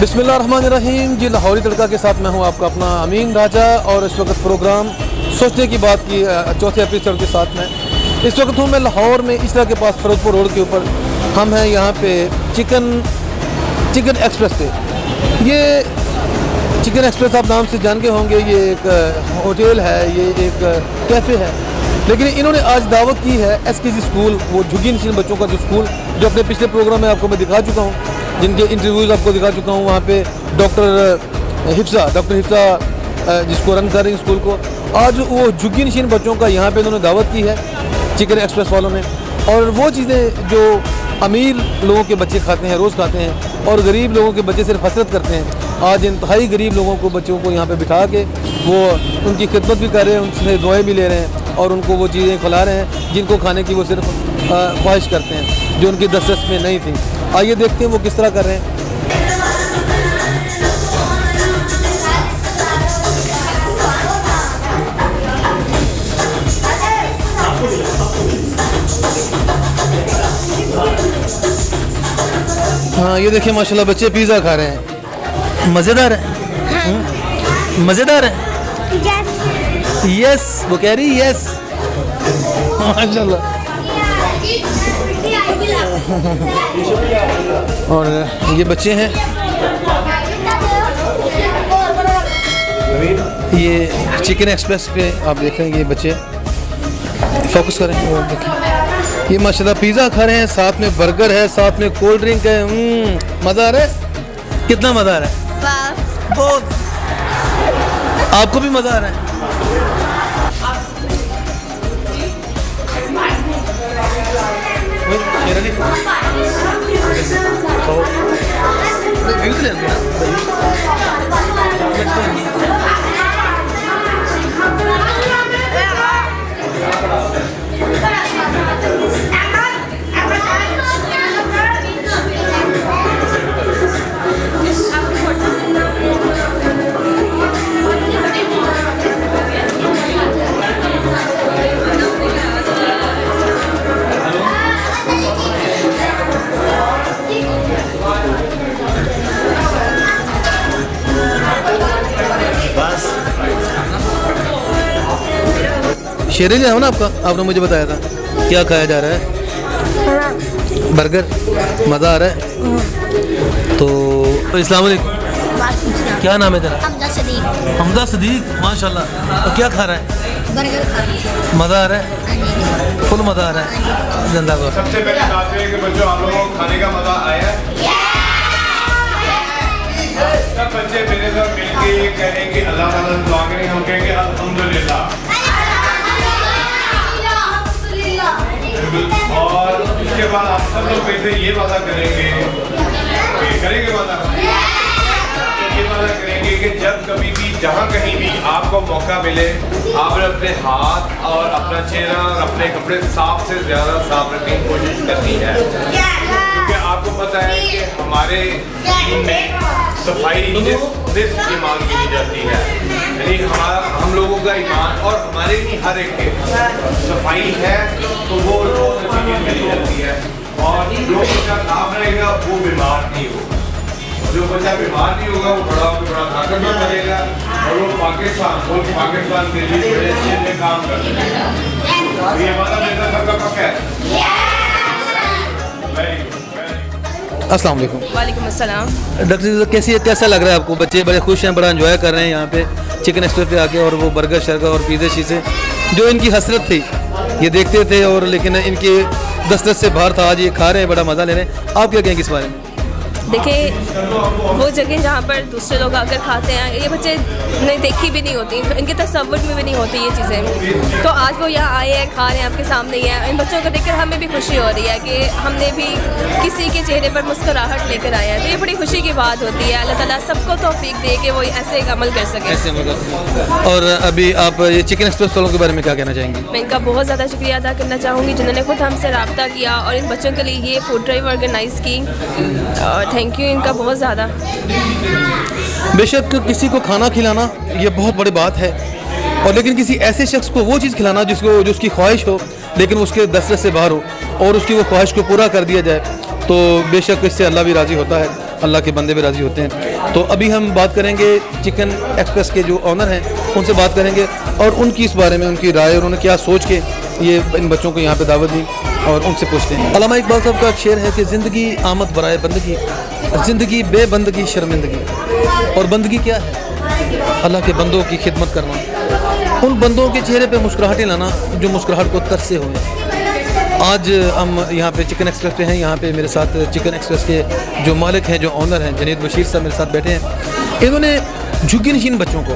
बिस्मिल्लाहिर्रहमानिर्रहीम जी। लाहौरी तड़का के साथ मैं हूं आपका अपना अमीन राजा और इस वक्त प्रोग्राम सोचने की बात की चौथे एपिसोड के साथ में इस वक्त हूं मैं लाहौर में इसरा के पास फरोजपुर रोड के ऊपर। हम हैं यहाँ पे चिकन एक्सप्रेस पे। ये चिकन एक्सप्रेस आप नाम से जान के होंगे, ये एक होटल है, ये एक कैफ़े है, लेकिन इन्होंने आज दावत की है SKG स्कूल, वो झुग्गी नशीन बच्चों का जो स्कूल जो अपने पिछले प्रोग्राम में आपको मैं दिखा चुका हूँ, जिनके इंटरव्यूज़ आपको दिखा चुका हूँ। वहाँ पे डॉक्टर हिफ्सा जिसको रन कर रही स्कूल को, आज वो झुग्गी नशीन बच्चों का यहाँ पे इन्होंने दावत की है चिकन एक्सप्रेस वालों ने। और वो चीज़ें जो अमीर लोगों के बच्चे खाते हैं, रोज़ खाते हैं, और गरीब लोगों के बच्चे सिर्फ हसरत करते हैं, आज इंतहाई गरीब लोगों को बच्चों को यहाँ पे बिठा के वो उनकी खिदमत भी कर रहे हैं, उनसे दुआएं भी ले रहे हैं और उनको वो चीज़ें खिला रहे हैं जिनको खाने की वो सिर्फ ख्वाहिश करते हैं, जो उनकी दस्तरस में नहीं थी। आइए देखते हैं वो किस तरह कर रहे हैं। हाँ, ये देखिए माशाल्लाह बच्चे पिज़्ज़ा खा रहे हैं। मज़ेदार है, मज़ेदार है। यस, वो कह रही यस, माशाल्लाह। और ये बच्चे हैं, ये चिकन एक्सप्रेस पे आप देख रहे हैं, ये बच्चे फोकस करें और देखें, ये माशाल्लाह पिज़्ज़ा खा रहे हैं, साथ में बर्गर है, साथ में कोल्ड ड्रिंक है। मज़ा आ रहा है, कितना मज़ा आ रहा है, बहुत। आपको भी मज़ा आ रहा है? शेरे जो है ना आपका, आपने मुझे बताया था, क्या खाया जा रहा है? बर्गर। मज़ा आ रहा है? तो अस्सलाम वालेकुम, क्या नाम है तेरा? हमजा सदीक, माशाल्लाह। और क्या खा रहा है? बर्गर खा रहा है। मज़ा आ रहा है? फुल मज़ा आ रहा है। जिंदा को सबसे पहले बताते हैं कि बच्चों आप लोगों को खाने का मज़ा आया? सब बच्चे मेरे साथ मिलके ये कहेंगे अल्लाह ताला से दुआ करेंगे, हम कहेंगे अल्हम्दुलिल्लाह। और इसके बाद आप सब लोग वैसे ये वादा करेंगे वादा, ये वादा करेंगे कि जब कभी भी जहाँ कहीं भी आपको मौका मिले, आपने अपने हाथ और अपना चेहरा और अपने कपड़े साफ से ज़्यादा साफ रखने की कोशिश करनी है, क्योंकि आपको पता है कि हमारे दीन में सफाई निस्फ ईमान गिनी जाती है। यानी हम लोगों का ईमान और हमारे नहीं हर एक के सफाई है तो वो चीज़ें मिली जाती है। और जो बच्चा साफ रहेगा वो बीमार नहीं होगा, जो बच्चा बीमार नहीं होगा वो बड़ा ताकतवर बनेगा और वो पाकिस्तान के लिए बड़े अच्छे से काम कर सकेगा। ये हमारा नेता सबका पक्का है। अस्सलाम वालेकुम। वालेकुम अस्सलाम। डॉक्टर कैसा लग रहा है आपको? बच्चे बड़े खुश हैं, बड़ा एंजॉय कर रहे हैं यहाँ पे चिकन एक्सप्रेस पे आके, और वो बर्गर शर्गर और पिज़्ज़ा शीज़े जो इनकी हसरत थी ये देखते थे, और लेकिन इनके दस्तरस से बाहर था, आज ये खा रहे हैं, बड़ा मज़ा ले रहे हैं। आप क्या कहेंगे इस बारे में? देखिए, वो जगह जहाँ पर दूसरे लोग आकर खाते हैं, ये बच्चे नहीं देखी भी नहीं होती, इनके तसव्वुर में भी नहीं होती ये चीज़ें। तो आज वो यहाँ आए हैं, खा रहे हैं, आपके सामने ही है। इन बच्चों को देखकर हमें भी खुशी हो रही है कि हमने भी किसी के चेहरे पर मुस्कुराहट लेकर आया है, तो ये बड़ी खुशी की बात होती है। अल्लाह ताला सबको तौफीक दे कि वो ऐसे एक अमल कर सकें। और अभी आप ये चिकन एक्सप्रेस वालों के बारे में क्या कहना चाहेंगी? मैं इनका बहुत ज़्यादा शुक्रिया अदा करना चाहूँगी जिन्होंने खुद हमसे रब्ता किया और इन बच्चों के लिए ये फूड ड्राइव ऑर्गेनाइज़ की। थैंक यू इनका बहुत ज़्यादा। बेशक किसी को खाना खिलाना ये बहुत बड़ी बात है, और लेकिन किसी ऐसे शख्स को वो चीज़ खिलाना जिसको जो उसकी ख्वाहिश हो लेकिन उसके दस्तरस से बाहर हो और उसकी वो ख्वाहिश को पूरा कर दिया जाए, तो बेशक इससे अल्लाह भी राज़ी होता है। अल्लाह के बंदे भी राज़ी होते हैं। तो अभी हम बात करेंगे चिकन एक्सप्रेस के जो ऑनर हैं उनसे बात करेंगे और उनकी इस बारे में उनकी राय, उन्होंने क्या सोच के ये इन बच्चों को यहाँ पे दावत दी और उनसे पूछते हैं। अल्लामा इकबाल साहब का एक शेर है कि ज़िंदगी आमद बराए बंदगी, ज़िंदगी बेबंदगी शर्मिंदगी। और बंदगी क्या है? अल्लाह के बंदों की खिदमत करना, उन बंदों के चेहरे पे मुस्कुराहटें लाना जो मुस्कुराहट को तरसे हुए। आज हम यहाँ पे चिकन एक्सप्रेस पे हैं। यहाँ पे मेरे साथ चिकन एक्सप्रेस के जो मालिक हैं, जो ऑनर हैं, जुनैद बशीर साहब मेरे साथ बैठे हैं। इन्होंने झुग्गी नशीन बच्चों को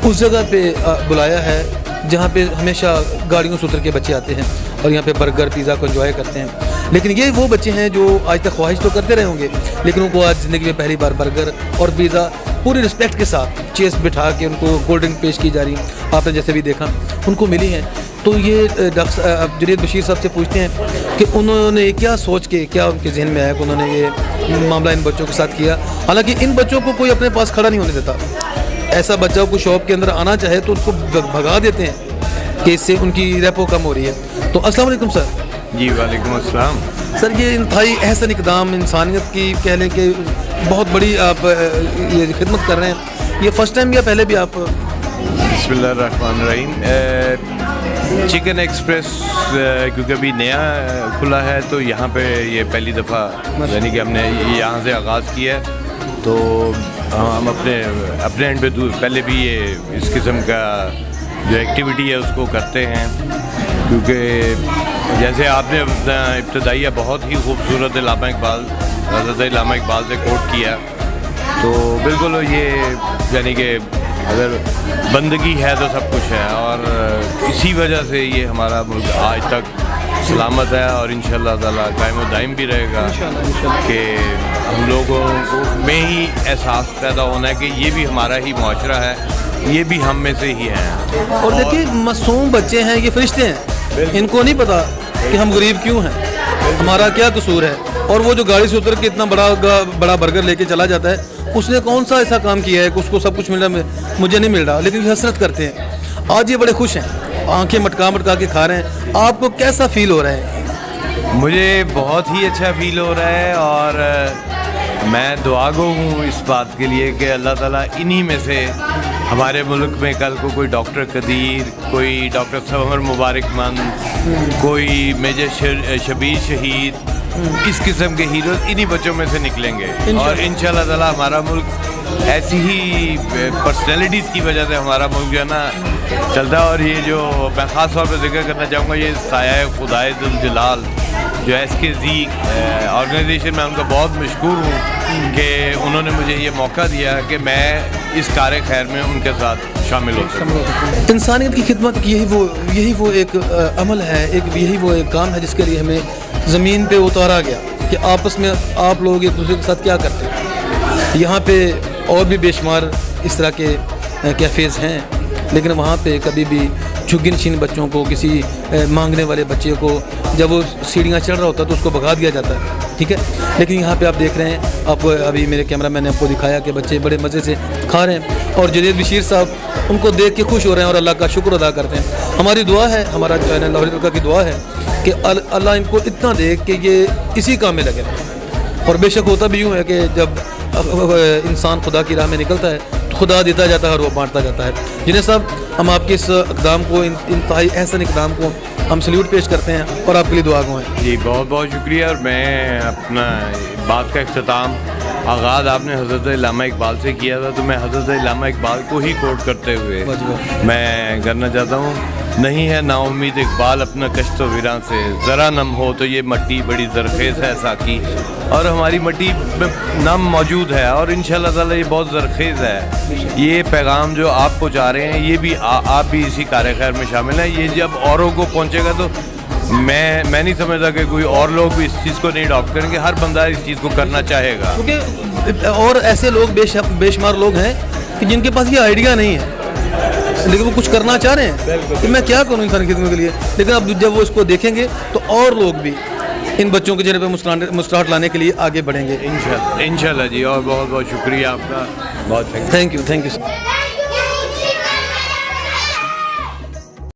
उस जगह पे बुलाया है जहाँ पे हमेशा गाड़ियों से उतर के बच्चे आते हैं और यहाँ पे बर्गर पिज़्ज़ा को एंजॉय करते हैं। लेकिन ये वो बच्चे हैं जो आज तक ख्वाहिश तो करते रहे होंगे, लेकिन उनको आज ज़िंदगी में पहली बार बर्गर और पिज़्ज़ा पूरी रिस्पेक्ट के साथ चेस बिठा के उनको कोल्ड ड्रिंक पेश की जा रही, आपने जैसे भी देखा उनको मिली हैं। तो ये डॉक्टर जुनैद बशीर साहब से पूछते हैं कि उन्होंने क्या सोच के, क्या उनके जहन में आया कि उन्होंने ये मामला इन बच्चों के साथ किया। हालांकि इन बच्चों को कोई अपने पास खड़ा नहीं होने देता। ऐसा बच्चा को शॉप के अंदर आना चाहे तो उसको भगा देते हैं कि इससे उनकी रेपो कम हो रही है। तो अस्सलाम वालेकुम सर। जी वालेकुम अस्सलाम। सर ये इंतहाई एहसन इकदाम, इंसानियत की कह लें कि बहुत बड़ी आप ये खिदमत कर रहे हैं। ये फ़र्स्ट टाइम या पहले भी आप? बिस्मिल्लाहिर्रहमानिर्रहीम। चिकन एक्सप्रेस क्योंकि अभी नया खुला है तो यहाँ पे ये पहली दफ़ा यानी कि हमने यहाँ से आगाज़ किया है। तो हम अपने एंड पे पहले भी ये इस किस्म का जो एक्टिविटी है उसको करते हैं, क्योंकि जैसे आपने इब्तदाइया बहुत ही खूबसूरत इल्लामा इकबाल, हज़रत इल्लामा इकबाल से कोट किया, तो बिल्कुल ये यानी कि अगर बंदगी है तो सब कुछ है। और इसी वजह से ये हमारा मुल्क आज तक सलामत है और इंशाअल्लाह ताला कायम व दायम भी रहेगा कि हम लोगों को में ही एहसास पैदा होना है कि ये भी हमारा ही मुआशरा है, ये भी हम में से ही हैं। और देखिए मासूम बच्चे हैं, ये फरिश्ते हैं, इनको नहीं पता कि हम गरीब क्यों हैं, हमारा क्या कसूर है। और वो जो गाड़ी से उतर के इतना बड़ा बर्गर लेके चला जाता है, उसने कौन सा ऐसा काम किया है कि उसको सब कुछ मिल रहा है, मुझे नहीं मिल रहा, लेकिन हसरत करते हैं। आज ये बड़े खुश हैं, आंखें मटका के खा रहे हैं। आपको कैसा फील हो रहा है? मुझे बहुत ही अच्छा फील हो रहा है और मैं दुआगो हूँ इस बात के लिए कि अल्लाह ताला इन्हीं में से हमारे मुल्क में कल को कोई डॉक्टर कदीर, कोई डॉक्टर समर मुबारकमंद, कोई मेजर शबीर शहीद, इस किस्म के हीरो इन्हीं बच्चों में से निकलेंगे। और इंशाल्लाह ताला हमारा मुल्क ऐसी ही पर्सनैलिटीज़ की वजह से हमारा मुल्क जो है ना चलता है। और ये जो मैं ख़ास तौर पर जिक्र करना चाहूँगा, ये साया खुदाए जुल जलाल जो SKZ ऑर्गेनाइजेशन में उनका बहुत मशकूर हूँ कि उन्होंने मुझे ये मौका दिया कि मैं इस कार खैर में उनके साथ शामिल हो सकूँ। इंसानियत की खिदमत यही वो एक अमल है, यही वो एक काम है जिसके लिए हमें ज़मीन पे उतारा गया कि आपस में आप लोग एक दूसरे के साथ क्या करते हैं। यहाँ पे और भी बेशुमार इस तरह के कैफ़ेज़ हैं, लेकिन वहाँ पे कभी भी झुग्गी नशीन बच्चों को, किसी मांगने वाले बच्चे को जब वो सीढ़ियाँ चढ़ रहा होता है तो उसको भगा दिया जाता है, ठीक है। लेकिन यहाँ पे आप देख रहे हैं, आपको अभी मेरे कैमरामैन ने आपको दिखाया कि बच्चे बड़े मज़े से खा रहे हैं और जुनैद बशीर साहब उनको देख के खुश हो रहे हैं और अल्लाह का शुक्र अदा करते हैं। हमारी दुआ है, हमारा लाहौर की दुआ है कि अल्लाह इनको इतना दे कि ये इसी काम में लगे रहें। और बेशक होता भी यूँ है कि जब इंसान खुदा की राह में निकलता है तो खुदा देता जाता है और वो बांटता जाता है। जुनैद साहब, हम आपके इस इक़दाम को, इंतहाई एहसन इक़दाम को हम सल्यूट पेश करते हैं और आपके लिए दुआ गो हैं। जी बहुत बहुत शुक्रिया। और मैं अपना बात का इख्तिताम आगाज़ आपने हज़रत इल्लामा इकबाल से किया था, तो मैं हज़रत इल्लामा इकबाल को ही कोट करते हुए मैं करना चाहता हूँ। नहीं है नाउम्मीद इकबाल अपना कश्त वीरां से, ज़रा नम हो तो ये मट्टी बड़ी ज़रखेज़ है साकी। और हमारी मट्टी में नम मौजूद है और इंशाअल्लाह ताला ये बहुत ज़रखेज़ है। ये पैगाम जो आप पहुँचा रहे हैं, ये भी आप भी इसी कार खैर में शामिल हैं। ये जब औरों को पहुँचेगा तो मैं नहीं समझता कि कोई और लोग भी इस चीज़ को नहीं अडॉप्ट करेंगे। हर बंदा इस चीज़ को करना चाहेगा, क्योंकि और ऐसे लोग बेशुमार लोग हैं कि जिनके पास ये आइडिया नहीं है, लेकिन वो कुछ करना चाह रहे हैं कि मैं क्या करूं इंसान की खिदमत के लिए। लेकिन अब जब वो इसको देखेंगे तो और लोग भी इन बच्चों के चेहरे पे मुस्कुराहट लाने के लिए आगे बढ़ेंगे इंशाल्लाह जी। और बहुत बहुत शुक्रिया आपका, बहुत थैंक यू।